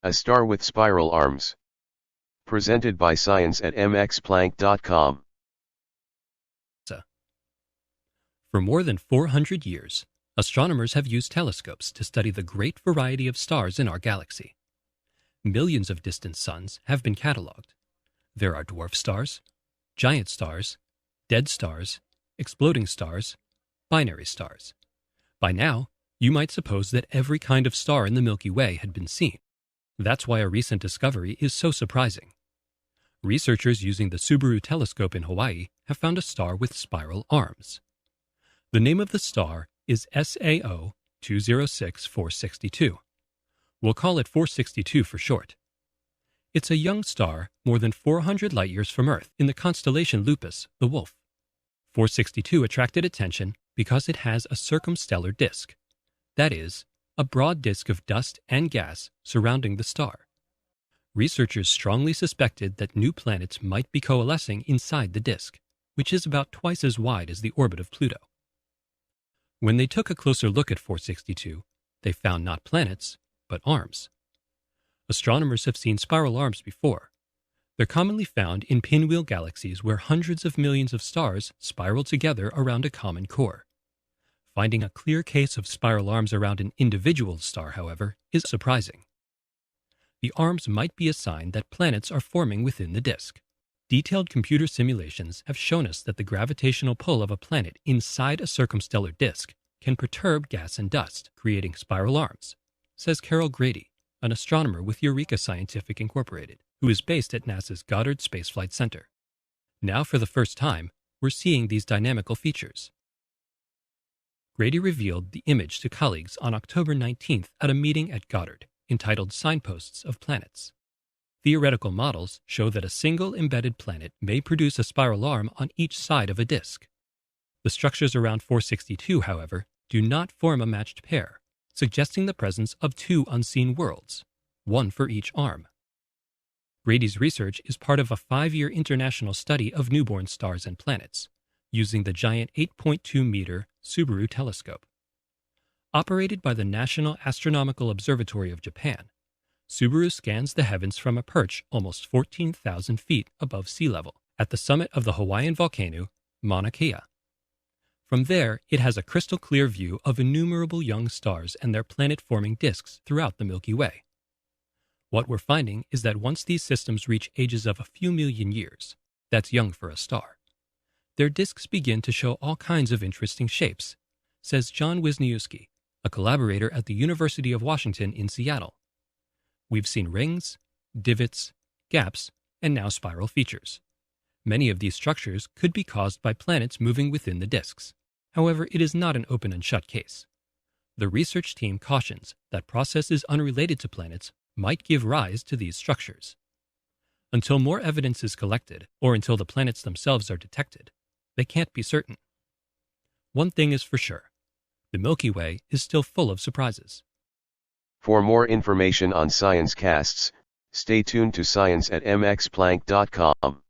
A star with spiral arms. Presented by Science at MXPlank.com. For more than 400 years, astronomers have used telescopes to study the great variety of stars in our galaxy. Millions of distant suns have been catalogued. There are dwarf stars, giant stars, dead stars, exploding stars, binary stars. By now, you might suppose that every kind of star in the Milky Way had been seen. That's why a recent discovery is so surprising. Researchers using the Subaru telescope in Hawaii have found a star with spiral arms. The name of the star is SAO 206462. We'll call it 462 for short. It's a young star more than 400 light-years from Earth in the constellation Lupus, the Wolf. 462 attracted attention because it has a circumstellar disk. That is, a broad disk of dust and gas surrounding the star. Researchers strongly suspected that new planets might be coalescing inside the disk, which is about twice as wide as the orbit of Pluto. When they took a closer look at 462, they found not planets, but arms. Astronomers have seen spiral arms before. They're commonly found in pinwheel galaxies where hundreds of millions of stars spiral together around a common core. Finding a clear case of spiral arms around an individual star, however, is surprising. The arms might be a sign that planets are forming within the disk. Detailed computer simulations have shown us that the gravitational pull of a planet inside a circumstellar disk can perturb gas and dust, creating spiral arms, says Carol Grady, an astronomer with Eureka Scientific Incorporated, who is based at NASA's Goddard Space Flight Center. Now, for the first time, we're seeing these dynamical features. Grady revealed the image to colleagues on October 19th at a meeting at Goddard, entitled Signposts of Planets. Theoretical models show that a single embedded planet may produce a spiral arm on each side of a disk. The structures around 462, however, do not form a matched pair, suggesting the presence of two unseen worlds, one for each arm. Grady's research is part of a 5-year international study of newborn stars and planets, using the giant 8.2-meter Subaru telescope. Operated by the National Astronomical Observatory of Japan, Subaru scans the heavens from a perch almost 14,000 feet above sea level at the summit of the Hawaiian volcano, Mauna Kea. From there, it has a crystal-clear view of innumerable young stars and their planet-forming disks throughout the Milky Way. What we're finding is that once these systems reach ages of a few million years, that's young for a star, their disks begin to show all kinds of interesting shapes, says John Wisniewski, a collaborator at the University of Washington in Seattle. We've seen rings, divots, gaps, and now spiral features. Many of these structures could be caused by planets moving within the disks. However, it is not an open and shut case. The research team cautions that processes unrelated to planets might give rise to these structures. Until more evidence is collected, or until the planets themselves are detected, they can't be certain. One thing is for sure: the Milky Way is still full of surprises. For more information on ScienceCasts, stay tuned to Science at MXPlank.com.